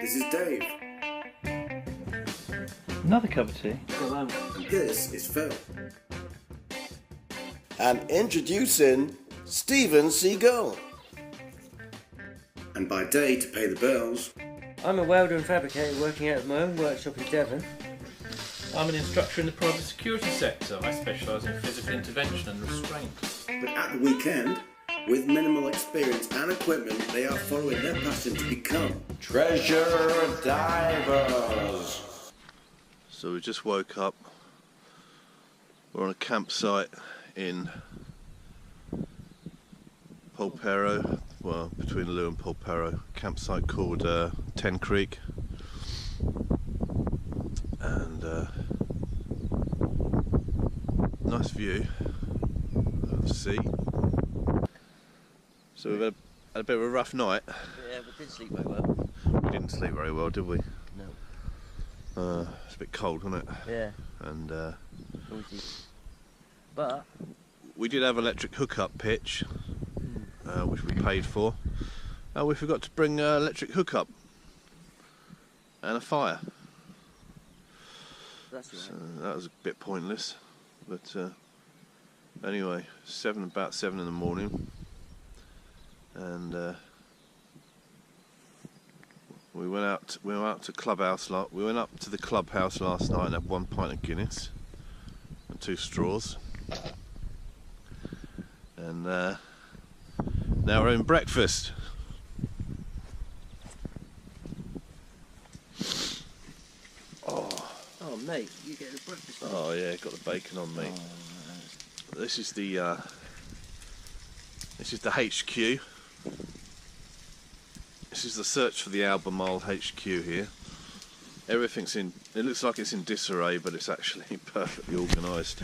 This is Dave. Another cup of tea. And this is Phil. And introducing Stephen Seagull. And by day to pay the bills. I'm a welder and fabricator working out of my own workshop in Devon. I'm an instructor in the private security sector. I specialise in physical intervention and restraint. But at the weekend, with minimal experience and equipment, they are following their passion to become treasure divers. So we just woke up. We're on a campsite in Polperro, well, between Loo and Polperro. Campsite called Ten Creek. And nice view of the sea. So we've had a bit of a rough night. Yeah, we didn't sleep very well. We didn't sleep very well, did we? No. It's a bit cold, wasn't it? Yeah. And but we did have electric hookup pitch, which we paid for. We forgot to bring electric hookup and a fire. that's right. So that was a bit pointless. But anyway, about 7 in the morning, and we went out to clubhouse. We went up to the clubhouse last night and had 1 pint of Guinness and 2 straws. And now we're having breakfast. Oh mate, you get a breakfast. Oh yeah, got the bacon on me. This is the HQ. This is the search for the Albemarle HQ here. Everything's in. It looks like it's in disarray, but it's actually perfectly organised.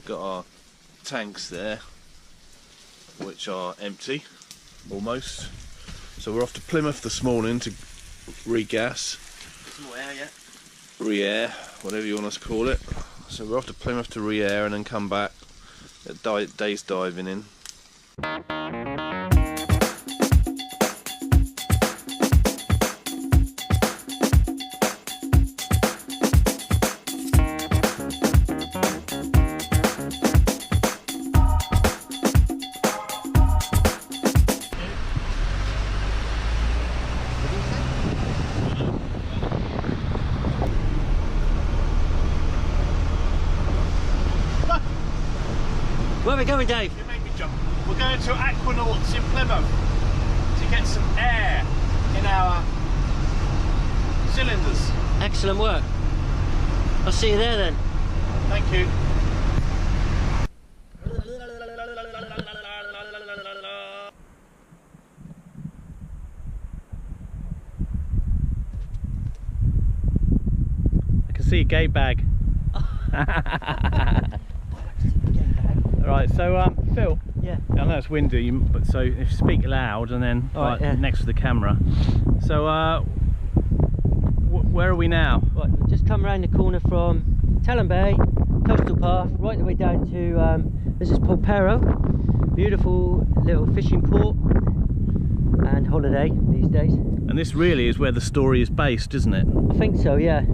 Got our tanks there, which are empty, almost. So we're off to Plymouth this morning to regas. Some more air, yeah. Re-air, whatever you want us to call it. So we're off to Plymouth to re-air and then come back. Day's diving in. Where are we going, Dave? You made me jump. We're going to Aquanauts in Plymouth to get some air in our cylinders. Excellent work. I'll see you there then. Thank you. I can see a gate bag. Right, so Phil. Yeah. I know it's windy, but so if you speak loud and then Right, yeah. next to the camera. So where are we now? Right, we've just come around the corner from Talon Bay, Coastal Path, right the way down to this is Polperro. Beautiful little fishing port and holiday these days. And this really is where the story is based, isn't it? I think so, yeah.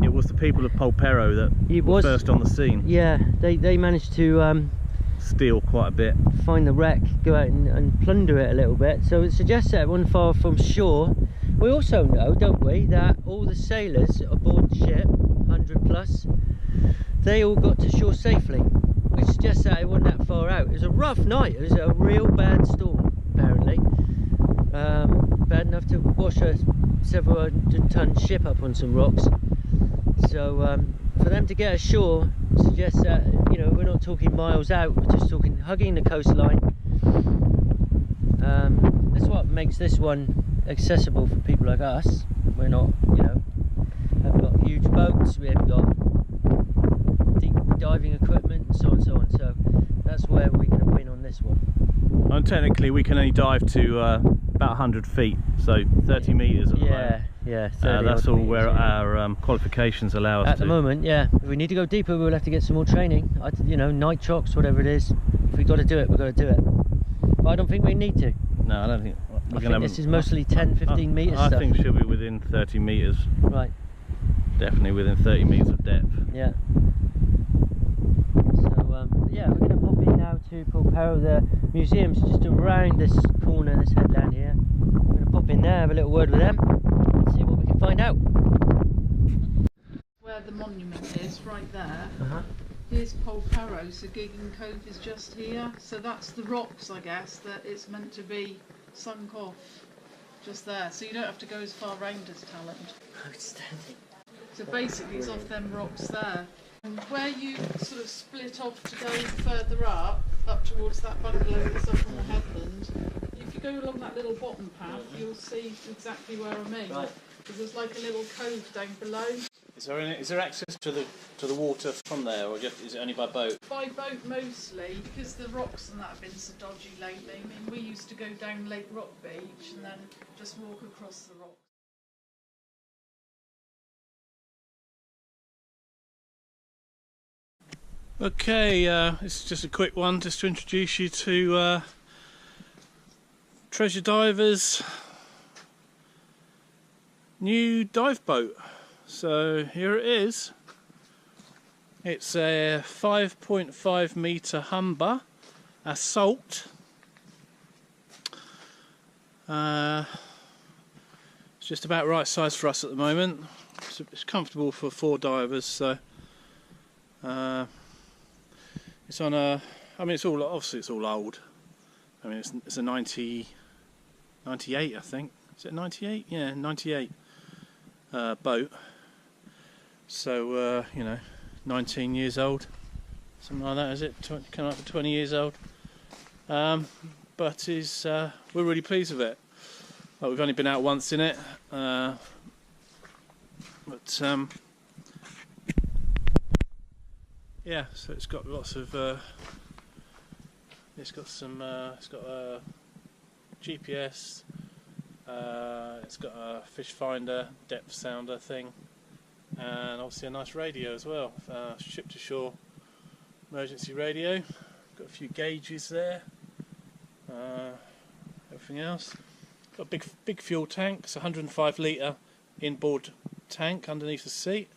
It was the people of Polperro that were first on the scene. Yeah, they managed to Steal quite a bit. find the wreck, go out and plunder it a little bit. So it suggests that it wasn't far from shore. We also know, don't we, that all the sailors aboard the ship, 100 plus, they all got to shore safely, which suggests that it wasn't that far out. It was a rough night. It was a real bad storm, apparently. Bad enough to wash a several 100-ton ship up on some rocks. So for them to get ashore suggests that, you know, we're not talking miles out, we're just talking hugging the coastline. That's what makes this one accessible for people like us. We're not, you know, haven't got huge boats, we haven't got deep diving equipment and so on and so on. So that's where we're going to win on this one. And technically we can only dive to about 100 feet, so 30 metres at the moment. Yeah, 30 that's all meters, where yeah. our qualifications allow us At to. the moment, yeah. If we need to go deeper, we'll have to get some more training. You know, nitrox, whatever it is. If we've got to do it, we've got to do it. But I don't think we need to. No, I don't think we're I going to. think this is mostly 10-15 metres I stuff. think she'll be within 30 metres. Right. Definitely within 30 metres of depth. Yeah. So yeah, we're going to pop in now to Polperro. The museum's just around this corner, this headland here. We're going to pop in there, have a little word with them, and see what we can find out. Where the monument is, right there. Here's Polperro, so Gigan Cove is just here. So that's the rocks, I guess, that it's meant to be sunk off just there. So you don't have to go as far round as Talent. Outstanding. So basically it's off them rocks there. And where you sort of split off to go further up towards that bungalow that's up on the headland, if you go along that little bottom path, you'll see exactly where I mean. Right. Because there's like a little cove down below. Is there access to the water from there, or is it only by boat? By boat mostly, because the rocks and that have been so dodgy lately. I mean, we used to go down Lake Rock Beach and then just walk across the rocks. Okay, this is just a quick one, just to introduce you to Treasure Divers' new dive boat. So here it is. It's a 5.5 metre Humber Assault. It's just about right size for us at the moment. It's comfortable for 4 divers, so it's on a, I mean, it's all, obviously it's all old. I mean, it's a 98, I think. Is it 98? Yeah, 98 boat. So, you know, 19 years old. Something like that, is it? Coming up to 20 years old. But we're really pleased with it. Well, we've only been out once in it. Yeah, so it's got lots of it's got a GPS, it's got a fish finder, depth sounder thing, and obviously a nice radio as well, ship to shore emergency radio. Got a few gauges there, everything else. Got a big fuel tank. It's a 105 litre inboard tank underneath the seat.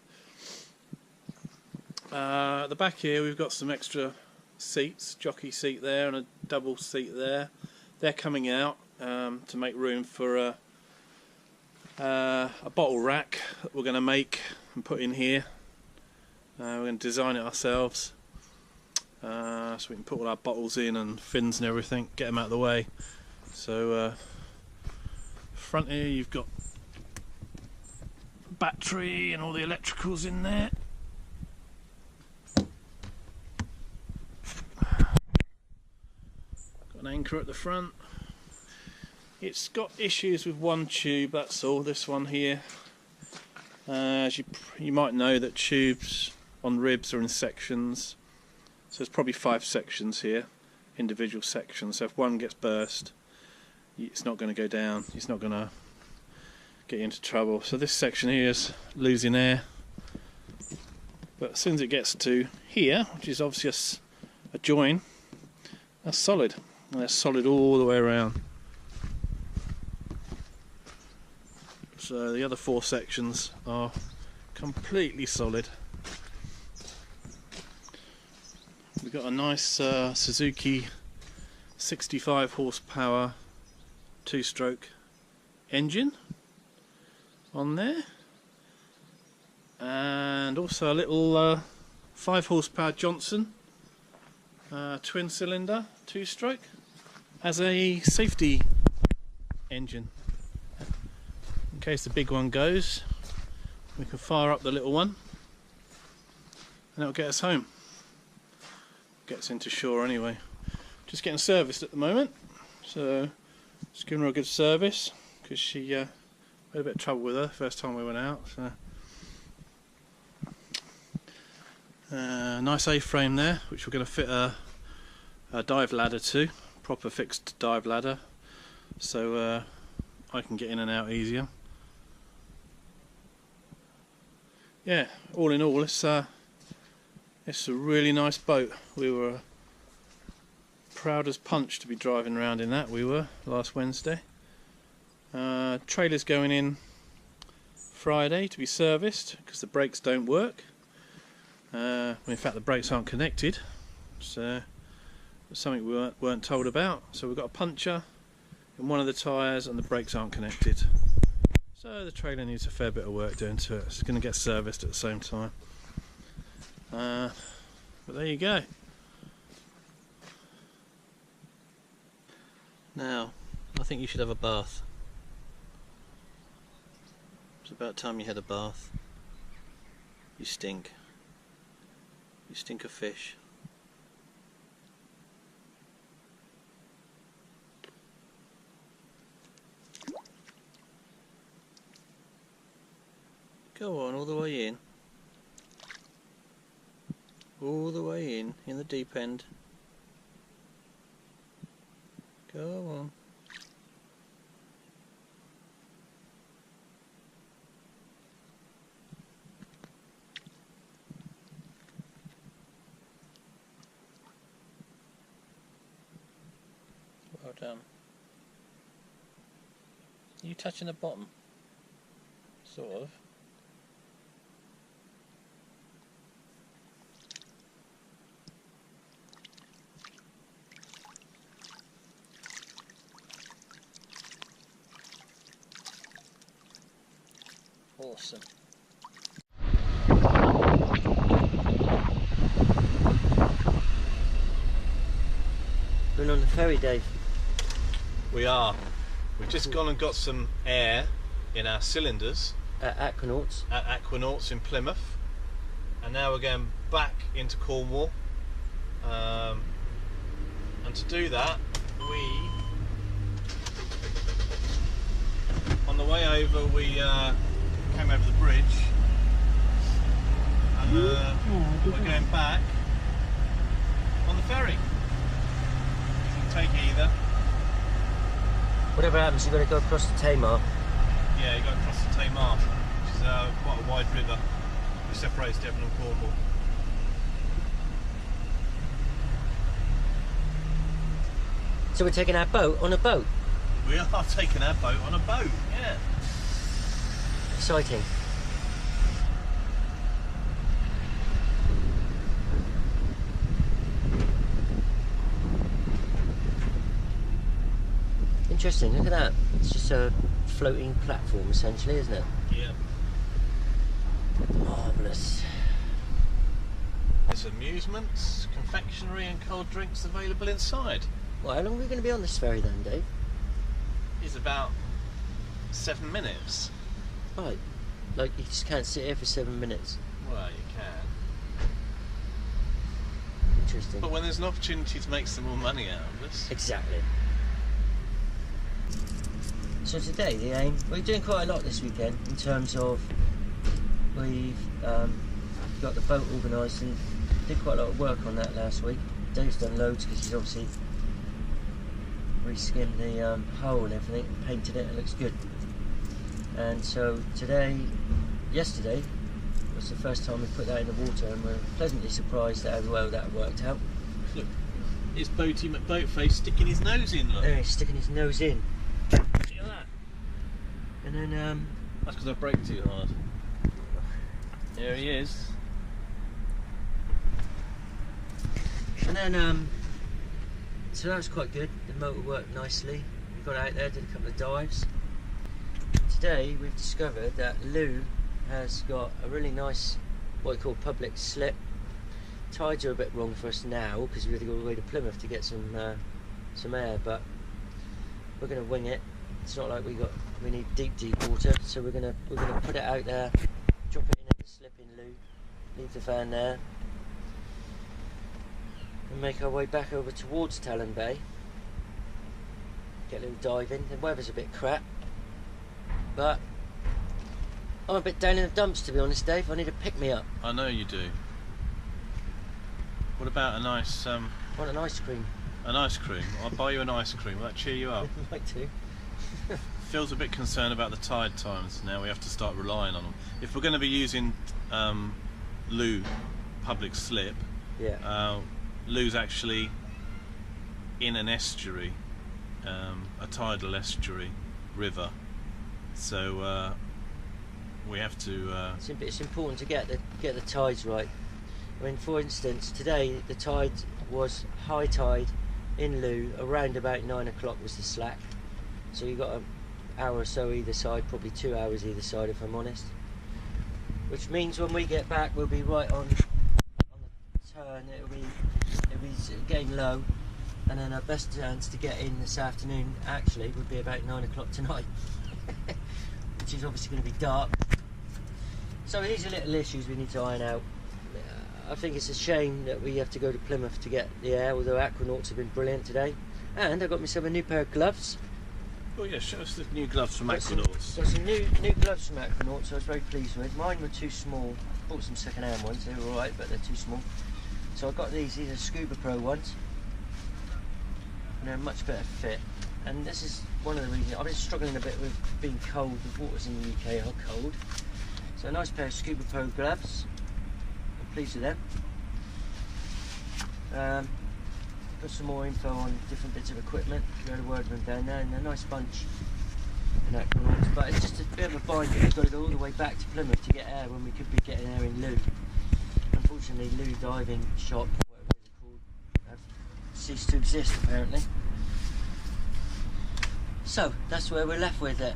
At the back here we've got some extra seats, jockey seat there and a double seat there. They're coming out to make room for a bottle rack that we're going to make and put in here. We're going to design it ourselves, so we can put all our bottles in and fins and everything, get them out of the way. So front here you've got battery and all the electricals in there. Got an anchor at the front. It's got issues with one tube, that's all, this one here. As you might know that tubes on ribs are in sections, so there's probably 5 sections here, individual sections, so if one gets burst it's not going to go down, it's not going to get into trouble. So this section here is losing air, but as soon as it gets to here, which is obviously a join, that's solid, and that's solid all the way around. So the other 4 sections are completely solid. We've got a nice Suzuki 65 horsepower 2-stroke engine on there, and also a little 5 horsepower Johnson twin cylinder 2-stroke as a safety engine. In case the big one goes, we can fire up the little one and it'll get us home. Gets into shore anyway. Just getting serviced at the moment, so just giving her a good service because she had a bit of trouble with her first time we went out. So nice A-frame there, which we're going to fit a dive ladder to, proper fixed dive ladder, so I can get in and out easier. Yeah, all in all, it's a really nice boat. We were proud as punch to be driving around in that. We were last Wednesday. Trailer's going in Friday to be serviced because the brakes don't work. In fact, the brakes aren't connected. So it's something we weren't told about. So we've got a puncture in one of the tyres and the brakes aren't connected. So the trailer needs a fair bit of work doing to it. It's going to get serviced at the same time. But there you go. Now, I think you should have a bath. It's about time you had a bath. You stink. You stink of fish. Go on, all the way in. All the way in the deep end. Go on. Well done. Are you touching the bottom? Sort of. Awesome. Going on the ferry, Dave. We are. We've just gone and got some air in our cylinders At Aquanauts. at Aquanauts in Plymouth, and now we're going back into Cornwall. And to do that, on the way over, we came over the bridge, and we're going back on the ferry. You can take either. Whatever happens, you've got to go across the Tamar. Yeah, you got to cross the Tamar, which is quite a wide river which separates Devon and Cornwall. So we're taking our boat on a boat. We are taking our boat on a boat, yeah. Exciting. Interesting, look at that. It's just a floating platform essentially, isn't it? Yeah. Marvellous. There's amusements, confectionery and cold drinks available inside. Well, how long are we going to be on this ferry then, Dave? It's about 7 minutes. Right. Like, you just can't sit here for 7 minutes. Well, you can. Interesting. But when there's an opportunity to make some more money out of this. Exactly. So today, the aim, we're doing quite a lot this weekend in terms of we've got the boat organised and did quite a lot of work on that last week. Dave's done loads because he's obviously reskinned the hull and everything, and painted it, it looks good. And so yesterday was the first time we put that in the water, and we're pleasantly surprised at how well that worked out. Look, it's Boaty McBoatface sticking his nose in, look. There, he's sticking his nose in. Look at that. And then That's because I braked too hard. There he is. so that was quite good. The motor worked nicely. We got out there, did a couple of dives. Today we've discovered that Lou has got a really nice, what we call public slip. Tides are a bit wrong for us now because we had to go all the way to Plymouth to get some air, but we're going to wing it. It's not like we need deep water, so we're gonna put it out there, drop it in at the slip in Lou, leave the van there, and make our way back over towards Talon Bay. Get a little dive in. The weather's a bit crap, but I'm a bit down in the dumps, to be honest, Dave. I need a pick-me-up. I know you do. What about a nice Want an ice cream? an ice cream? I'll buy you an ice cream. Will that cheer you up? I'd like to. Phil's a bit concerned about the tide times now. We have to start relying on them. If we're going to be using Lou public slip, Yeah. Lou's actually in an estuary, a tidal estuary river, so we have to It's important to get the tides right. I mean, for instance, today the tide was high tide in Looe around about 9 o'clock was the slack, so you got an hour or so either side, probably 2 hours either side if I'm honest, which means when we get back we'll be right on the turn. It'll be getting low, and then our best chance to get in this afternoon actually would be about 9 o'clock tonight, which is obviously going to be dark. So these are little issues we need to iron out. I think it's a shame that we have to go to Plymouth to get the air, although Aquanauts have been brilliant today. And I got myself a new pair of gloves. Oh yeah, show us the new gloves from Aquanauts. Got some new gloves from Aquanauts I was very pleased with. Mine were too small. Bought some second hand ones, they were alright, but they're too small. So I got these are Scuba Pro ones. And they're a much better fit. And this is one of the reasons I've been struggling a bit with being cold. The waters in the UK are cold. So a nice pair of Scuba Pro gloves. I'm pleased with them. Got some more info on different bits of equipment. You had a word with them down there, and a nice bunch in Aquanauts. But it's just a bit of a bind. We've got to go all the way back to Plymouth to get air when we could be getting air in Looe. Unfortunately, Looe Diving Shop, whatever it's called, have ceased to exist apparently. So that's where we're left with it.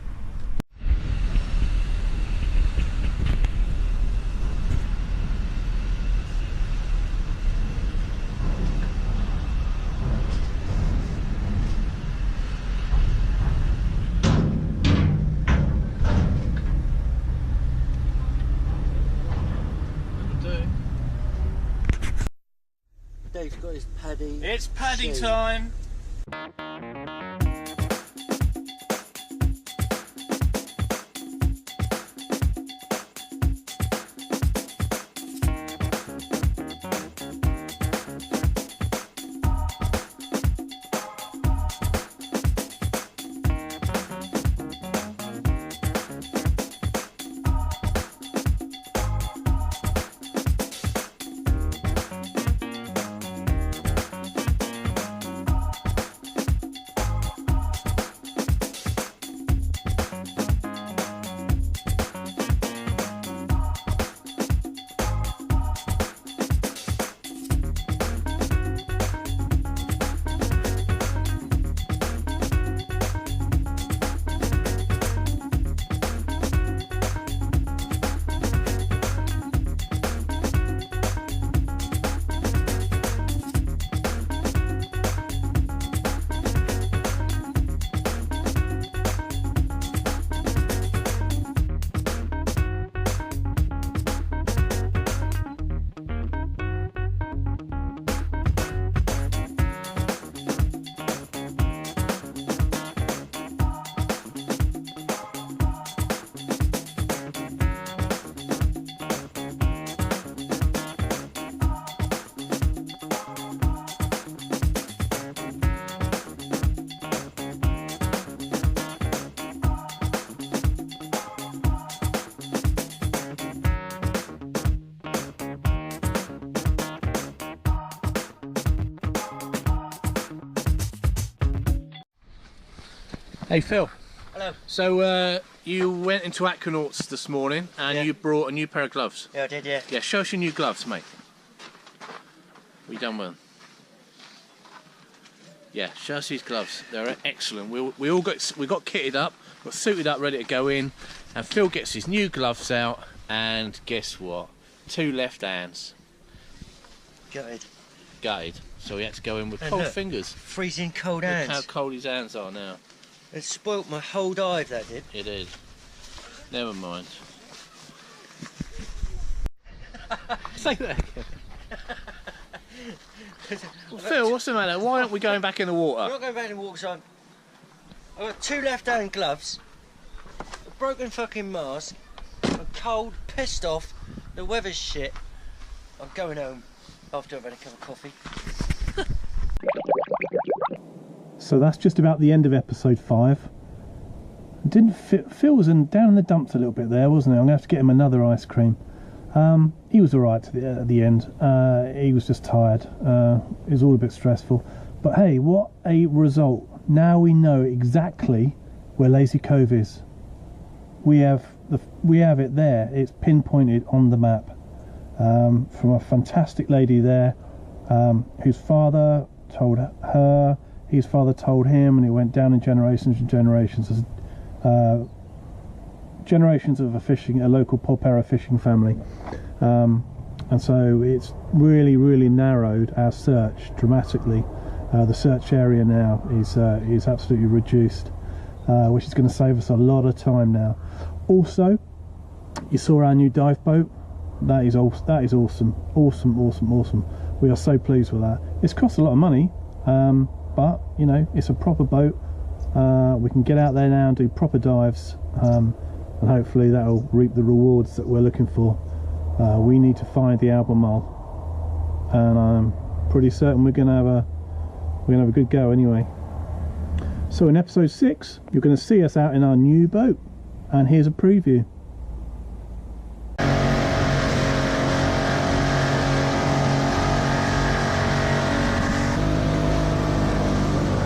Dave's got his paddy. It's paddy time. Hey Phil. Hello. So you went into Aquanauts this morning and you brought a new pair of gloves. Yeah, I did, yeah. Yeah, show us your new gloves, mate. What you done with them? Yeah, show us these gloves. They're excellent. We got kitted up, we're suited up, ready to go in, and Phil gets his new gloves out, and guess what? 2 left hands. Gutted. Gutted. So he had to go in with cold fingers. Freezing cold Look hands. how cold his hands are now. It spoilt my whole dive, that did. It is. Never mind. Say that again. Well, Phil, what's the matter? Why aren't we going back in the water? I'm not going back in the water, so I've got 2 left-hand gloves, a broken fucking mask, I'm cold, pissed off, the weather's shit. I'm going home after I've had a cup of coffee. So that's just about the end of episode 5. Phil was down in the dumps a little bit there, wasn't he? I'm going to have to get him another ice cream. He was alright at the end. He was just tired. It was all a bit stressful. But hey, what a result. Now we know exactly where Lazy Cove is. We have it there. It's pinpointed on the map, from a fantastic lady there, whose father told her, his father told him, and it went down in generations and generations as generations of a local Polperra fishing family, and so it's really narrowed our search dramatically. The search area now is absolutely reduced, which is going to save us a lot of time now. Also, you saw our new dive boat. That is awesome. We are so pleased with that. It's cost a lot of money, but you know, it's a proper boat. We can get out there now and do proper dives, and hopefully that'll reap the rewards that we're looking for. We need to find the Albemarle, and I'm pretty certain we're gonna have a good go anyway. So in episode 6, you're going to see us out in our new boat, and here's a preview.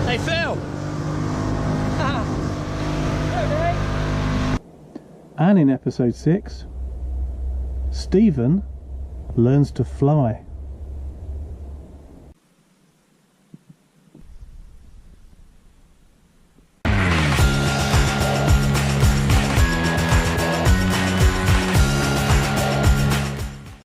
Hey Phil! And in episode 6, Stephen learns to fly.